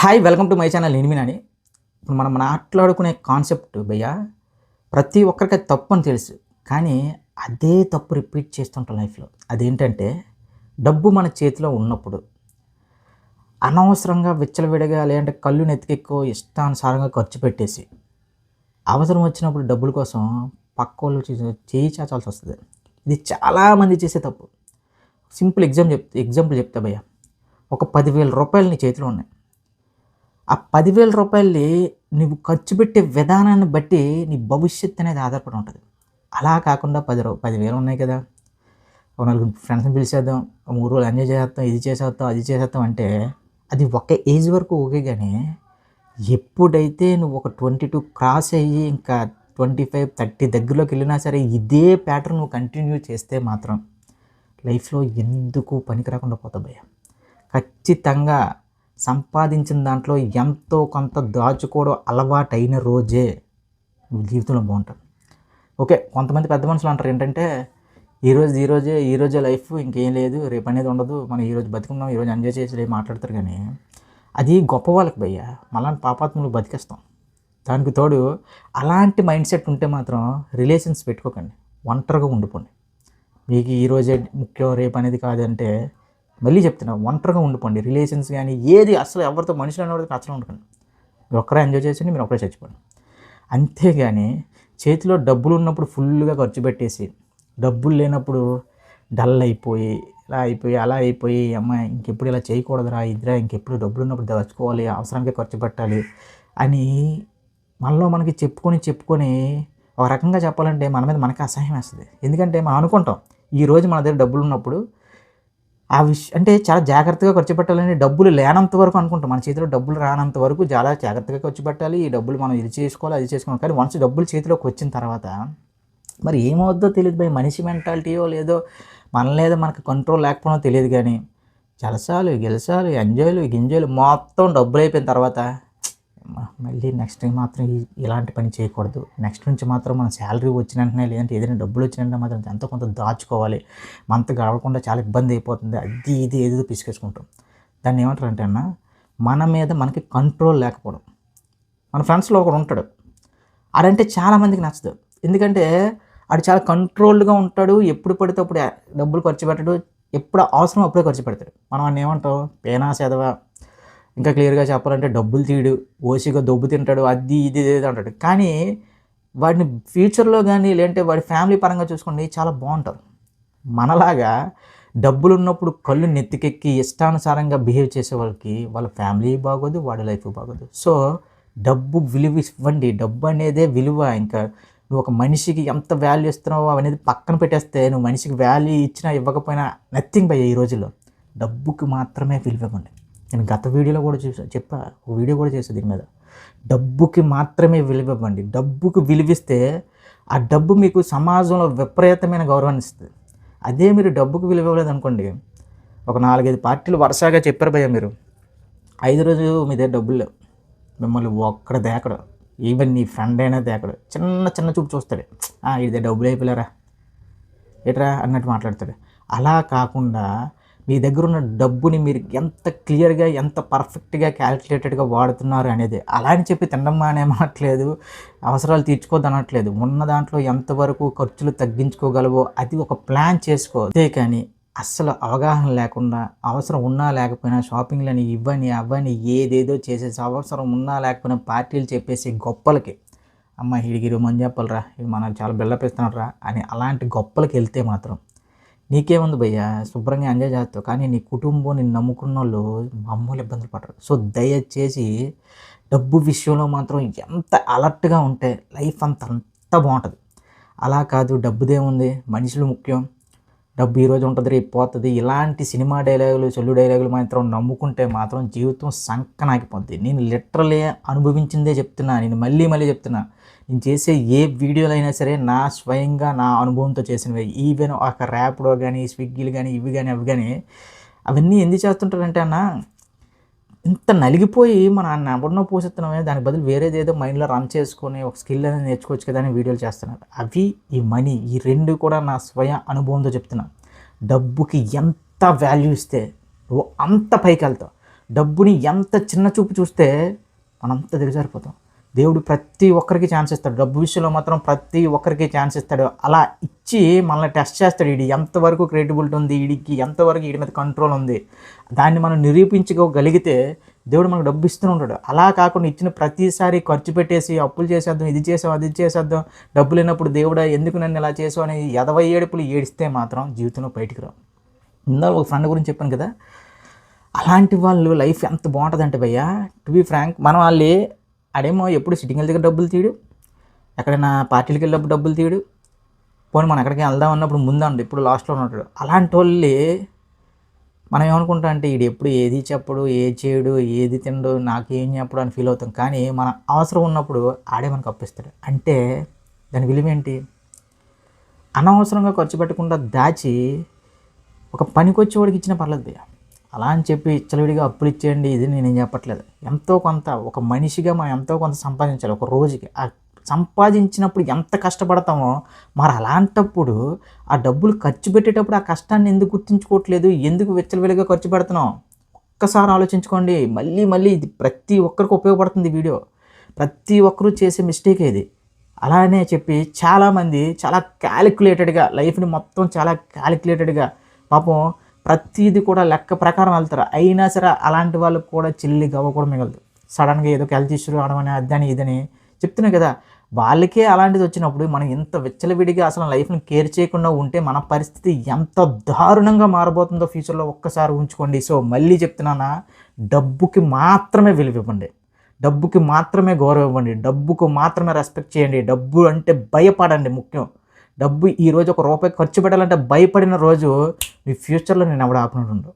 Hi welcome to my channel నేను ఇప్పుడు మనం మాట్లాడుకునే కాన్సెప్ట్ భయ్య ప్రతి ఒక్కరికి అది తప్పు అని తెలుసు. కానీ అదే తప్పు రిపీట్ చేస్తుంటాం లైఫ్‌లో. అదేంటంటే డబ్బు మన చేతిలో ఉన్నప్పుడు అనవసరంగా విచ్చలవిడిగా లేదంటే కళ్ళు నెత్తికెక్కువ ఇష్టానుసారంగా ఖర్చు పెట్టేసి, అవసరం వచ్చినప్పుడు డబ్బుల కోసం పక్కోళ్ళు చేయి చాచాల్సి వస్తది. ఇది చాలామంది చేసే తప్పు. సింపుల్ ఎగ్జాంపుల్ చెప్తా భయ్య. ఒక రూ. 10,000 నీ చేతిలో ఉన్నాయి. ఆ రూ. 10,000 నువ్వు ఖర్చు పెట్టే విధానాన్ని బట్టి నీ భవిష్యత్తు అనేది ఆధారపడి ఉంటుంది. అలా కాకుండా 10,000 ఉన్నాయి కదా, ఒక నలుగురు ఫ్రెండ్స్‌ని పిలిచేద్దాం, 3 రోజులు ఎంజాయ్ చేసేద్దాం, ఇది చేసేద్దాం, అది చేసేద్దాం అంటే అది ఒక ఏజ్ వరకు ఓకే. కానీ ఎప్పుడైతే నువ్వు ఒక 22 క్రాస్ అయ్యి ఇంకా 25, 30 దగ్గరలోకి వెళ్ళినా సరే ఇదే ప్యాటర్న్ నువ్వు కంటిన్యూ చేస్తే మాత్రం లైఫ్‌లో ఎందుకు పనికి రాకుండా పోతావు భయ్యా. ఖచ్చితంగా సంపాదించిన దాంట్లో ఎంతో కొంత దాచుకోవడం అలవాటైన రోజే నువ్వు జీవితంలో బాగుంటావు. ఓకే, కొంతమంది పెద్ద మనుషులు అంటారు ఏంటంటే ఈ రోజే లైఫ్, ఇంకేం లేదు, రేపు అనేది ఉండదు, మనం ఈరోజు బతికున్నాం, ఈరోజు ఎంజాయ్ చేసి మాట్లాడతారు. కానీ అది గొప్ప వాళ్ళకి భయ్యా, మళ్ళీ పాపాత్ములు బతికేస్తాం. దానికి తోడు అలాంటి మైండ్ సెట్ ఉంటే మాత్రం రిలేషన్స్ పెట్టుకోకండి, ఒంటరిగా ఉండిపోండి. మీకు ఈరోజే ముఖ్యం, రేపు అనేది కాదంటే మళ్ళీ చెప్తున్నా, ఒంటరిగా ఉండిపోండి. రిలేషన్స్ కానీ ఏది అసలు ఎవరితో మనుషులు అనేవాడికి అసలు ఉండకండి. మీరు ఒక్కరే ఎంజాయ్ చేసి మీరు ఒక్కరే చచ్చిపోండి. అంతేగాని చేతిలో డబ్బులు ఉన్నప్పుడు ఫుల్గా ఖర్చు పెట్టేసి, డబ్బులు లేనప్పుడు డల్ అయిపోయి, ఇలా అయిపోయి, అలా అయిపోయి, అమ్మాయి ఇంకెప్పుడు ఇలా చేయకూడదురా, ఇదిరా, ఇంకెప్పుడు డబ్బులు ఉన్నప్పుడు దాచుకోవాలి, అవసరానికి ఖర్చు పెట్టాలి అని మనలో మనకి చెప్పుకొని ఒక రకంగా చెప్పాలంటే మన మీద మనకి అసహ్యం వేస్తుంది. ఎందుకంటే మనం అనుకుంటాం ఈరోజు మన దగ్గర డబ్బులు ఉన్నప్పుడు అంటే చాలా జాగ్రత్తగా ఖర్చు పెట్టాలని, డబ్బులు లేనంత వరకు అనుకుంటాం. మన చేతిలో డబ్బులు రానంత వరకు చాలా జాగ్రత్తగా ఖర్చు పెట్టాలి, ఈ డబ్బులు మనం ఇది చేసుకోవాలి, అది చేసుకోవాలి. కానీ వన్స్ డబ్బులు చేతిలోకి వచ్చిన తర్వాత మరి ఏమవుద్దో తెలియదు భయ్. మనిషి మెంటాలిటీయో లేదో, మనలేదో మనకు కంట్రోల్ లేకపోవడం తెలియదు. కానీ జలసాలు, గెలసాలు, గింజాలు మొత్తం డబ్బులు అయిపోయిన తర్వాత మళ్ళీ నెక్స్ట్ టైం మాత్రం ఇలాంటి పని చేయకూడదు, నెక్స్ట్ నుంచి మాత్రం మన శాలరీ వచ్చిన వెంటనే లేదంటే ఏదైనా డబ్బులు వచ్చిన వెంటనే మాత్రం ఎంతో కొంత దాచుకోవాలి, మంత్ గడవకుండా చాలా ఇబ్బంది అయిపోతుంది, అది ఇది ఏదో పిసికేసుకుంటాం. దాన్ని ఏమంటారంటే అన్న, మన మీద మనకి కంట్రోల్ లేకపోవడం. మన ఫ్రెండ్స్లో ఒకడు ఉంటాడు, ఆడంటే చాలామందికి నచ్చదు. ఎందుకంటే ఆడు చాలా కంట్రోల్డ్గా ఉంటాడు, ఎప్పుడు పడితే అప్పుడు డబ్బులు ఖర్చు పెట్టడు, ఎప్పుడు అవసరం అప్పుడే ఖర్చు పెడతాడు. మనం వాడిని ఏమంటాం, పేనా సెదవా, ఇంకా క్లియర్గా చెప్పాలంటే డబ్బులు తీయడు, ఓసిగా దొబ్బు తింటాడు, అది ఇది ఏదో అంటాడు. కానీ వాడిని ఫ్యూచర్లో కానీ లేదంటే వాడి ఫ్యామిలీ పరంగా చూసుకోండి చాలా బాగుంటారు. మనలాగా డబ్బులు ఉన్నప్పుడు కళ్ళు నెత్తికెక్కి ఇష్టానుసారంగా బిహేవ్ చేసే వాళ్ళకి వాళ్ళ ఫ్యామిలీ బాగోదు, వాడి లైఫ్ బాగోదు. సో డబ్బు విలువ ఇవ్వండి, డబ్బు అనేదే విలువ. ఇంకా నువ్వు ఒక మనిషికి ఎంత వాల్యూ ఇస్తున్నావో అనేది పక్కన పెట్టేస్తే, నువ్వు మనిషికి వాల్యూ ఇచ్చినా ఇవ్వకపోయినా నథింగ్ భయ్య. ఈ రోజుల్లో డబ్బుకి మాత్రమే విలువ ఇవ్వండి. నేను గత వీడియోలో కూడా చెప్పా, ఒక వీడియో కూడా చేసా దీని మీద. డబ్బుకి మాత్రమే విలువ ఇవ్వండి. డబ్బుకి విలువిస్తే ఆ డబ్బు మీకు సమాజంలో విపరీతమైన గౌరవాన్ని ఇస్తుంది. అదే మీరు డబ్బుకి విలువ ఇవ్వలేదు అనుకోండి, ఒక 4-5 పార్టీలు వరుసగా చెప్పారు భయ్య, మీరు 5 రోజు మీ దగ్గర డబ్బులు లేవు, మిమ్మల్ని ఒక్కడ దేకడు, ఈవెన్ నీ ఫ్రెండ్ అయినా దేకడు, చిన్న చూపు చూస్తాడు, ఇది డబ్బులు అయిపోయారా ఏట్రా అన్నట్టు మాట్లాడతాడు. అలా కాకుండా మీ దగ్గర ఉన్న డబ్బుని మీరు ఎంత క్లియర్గా, ఎంత పర్ఫెక్ట్గా, క్యాలిక్యులేటెడ్గా వాడుతున్నారు అనేది. అలా అని చెప్పి తినడం మానేమనట్లేదు, అవసరాలు తీర్చుకోవద్దు అనట్లేదు. ఉన్న దాంట్లో ఎంతవరకు ఖర్చులు తగ్గించుకోగలవో అది ఒక ప్లాన్ చేసుకో. అంతేకాని అస్సలు అవగాహన లేకుండా అవసరం ఉన్నా లేకపోయినా షాపింగ్లని ఇవ్వని అవ్వని ఏదేదో చేసేసి, అవసరం ఉన్నా లేకపోయినా పార్టీలు చెప్పేసి గొప్పలకి, అమ్మ ఈడికి మంది చెప్పాలరా, ఇది మనకు చాలా బిల్డప్ ఇస్తున్నారా అని అలాంటి గొప్పలకి వెళ్తే మాత్రం నీకేముంది భయ్యా, శుభ్రంగా ఎంజాయ్ చేస్తావు. కానీ నీ కుటుంబం, నిన్ను నమ్ముకున్న వాళ్ళు మామూలు ఇబ్బందులు పడరు. సో దయచేసి డబ్బు విషయంలో మాత్రం ఎంత అలర్ట్గా ఉంటే లైఫ్ అంత బాగుంటుంది. అలా కాదు, డబ్బుదేముంది, మనుషులు ముఖ్యం, డబ్బు ఈరోజు ఉంటుంది రేపు పోతుంది, ఇలాంటి సినిమా డైలాగులు, చెల్లు డైలాగులు మాత్రం నమ్ముకుంటే మాత్రం జీవితం సంకనాగిపోద్ది. నేను లిటరలీ అనుభవించిందే చెప్తున్నా, నేను మళ్ళీ చెప్తున్నా. నేను చేసే ఏ వీడియోలు అయినా సరే నా స్వయంగా నా అనుభవంతో చేసినవి. ఈవెన్ ఒక ర్యాపిడో కానీ, స్విగ్గీలు కానీ, ఇవి కానీ అవి కానీ, అవన్నీ ఎందుకు చేస్తుంటారంటే అన్న, ఇంత నలిగిపోయి మన ఎవరినో పోషిస్తున్నామే, దానికి బదులు వేరేది ఏదో మైండ్లో రన్ చేసుకొని ఒక స్కిల్ అనేది నేర్చుకోవచ్చు కదా అని వీడియోలు చేస్తున్నారు. అవి ఈ మనీ, ఈ రెండు కూడా నా స్వయం అనుభవంతో చెప్తున్నా. డబ్బుకి ఎంత వాల్యూ ఇస్తే నువ్వు అంత పైకి వెళ్తావు. డబ్బుని ఎంత చిన్న చూపు చూస్తే మనంత దిగజారిపోతాం. దేవుడు ప్రతి ఒక్కరికి ఛాన్స్ ఇస్తాడు. డబ్బు విషయంలో మాత్రం ప్రతి ఒక్కరికి ఛాన్స్ ఇస్తాడు. అలా ఇచ్చి మనల్ని టెస్ట్ చేస్తాడు. వీడి ఎంతవరకు క్రియేటిబిలిటీ ఉంది, వీడికి ఎంతవరకు వీడి మీద కంట్రోల్ ఉంది, దాన్ని మనం నిరూపించుకోగలిగితే దేవుడు మనకు డబ్బు ఇస్తూనే ఉంటాడు. అలా కాకుండా ఇచ్చిన ప్రతిసారి ఖర్చు పెట్టేసి అప్పులు చేసేద్దాం, ఇది చేసాం, అది చేసేద్దాం, డబ్బు లేనప్పుడు దేవుడా ఎందుకు నన్ను ఇలా చేసావు అని ఏడుపులు ఏడిస్తే మాత్రం జీవితంలో బయటికి రావు. ఇందాక ఒక ఫ్రెండ్ గురించి చెప్పాను కదా, అలాంటి వాళ్ళు లైఫ్ ఎంత బాగుంటుందంటే భయ్యా, టు బీ ఫ్రాంక్, మనం వాళ్ళు ఆడేమో ఎప్పుడు సిట్టింగ్ దగ్గర డబ్బులు తీయడు, ఎక్కడైనా పార్టీలకు వెళ్ళినప్పుడు డబ్బులు తీయడు, పోనీ మనం ఎక్కడికి వెళ్దాం అన్నప్పుడు ముందండి ఇప్పుడు లాస్ట్లో ఉంటాడు. అలాంటి వాళ్ళు మనం ఏమనుకుంటాం అంటే వీడు ఎప్పుడు ఏది చెప్పడు, ఏది చేయడు, ఏది తినడు, నాకేం చెప్పడు అని ఫీల్ అవుతాం. కానీ మన అవసరం ఉన్నప్పుడు ఆడే మనకు అప్పిస్తాడు. అంటే దాని విలువ ఏంటి? అనవసరంగా ఖర్చు పెట్టకుండా దాచి ఒక పనికొచ్చేవాడికి ఇచ్చినా పర్లేదు భయ్య. అలా అని చెప్పి ఇచ్చలవిడిగా అప్పులు ఇచ్చేయండి ఇది నేనేం చెప్పట్లేదు. ఎంతో కొంత ఒక మనిషిగా మనం ఎంతో కొంత సంపాదించాలి ఒక రోజుకి. ఆ సంపాదించినప్పుడు ఎంత కష్టపడతామో మరి అలాంటప్పుడు ఆ డబ్బులు ఖర్చు పెట్టేటప్పుడు ఆ కష్టాన్ని ఎందుకు గుర్తించుకోవట్లేదు, ఎందుకు విచ్చలవిడిగా ఖర్చు పెడుతున్నాం? ఒక్కసారి ఆలోచించుకోండి. మళ్ళీ ఇది ప్రతి ఒక్కరికి ఉపయోగపడుతుంది వీడియో. ప్రతి ఒక్కరూ చేసే మిస్టేక్ ఇది. అలానే చెప్పి చాలామంది చాలా క్యాలిక్యులేటెడ్గా లైఫ్ని మొత్తం చాలా క్యాలిక్యులేటెడ్గా పాపం ప్రతిదీ కూడా లెక్క ప్రకారం వెళ్తారు. అయినా సరే అలాంటి వాళ్ళకు కూడా చిల్లి గవ్వ కూడా మిగలదు. సడన్గా ఏదో హెల్త్ ఇష్యూ రావడం అదని ఇదని చెప్తున్నాయి కదా, వాళ్ళకే అలాంటిది వచ్చినప్పుడు మనం ఇంత విచ్చలవిడిగా అసలు లైఫ్ని కేర్ చేయకుండా ఉంటే మన పరిస్థితి ఎంత దారుణంగా మారబోతుందో ఫ్యూచర్లో ఒక్కసారి ఉంచుకోండి. సో మళ్ళీ చెప్తున్నానా, డబ్బుకి మాత్రమే విలువ ఇవ్వండి, డబ్బుకి మాత్రమే గౌరవం ఇవ్వండి, డబ్బుకు మాత్రమే రెస్పెక్ట్ చేయండి. డబ్బు అంటే భయపడండి ముఖ్యం. డబ్బు ఈరోజు ₹1 ఖర్చు పెట్టాలంటే భయపడిన రోజు మీ ఫ్యూచర్లో నేను ఎవడ ఆపనుండు.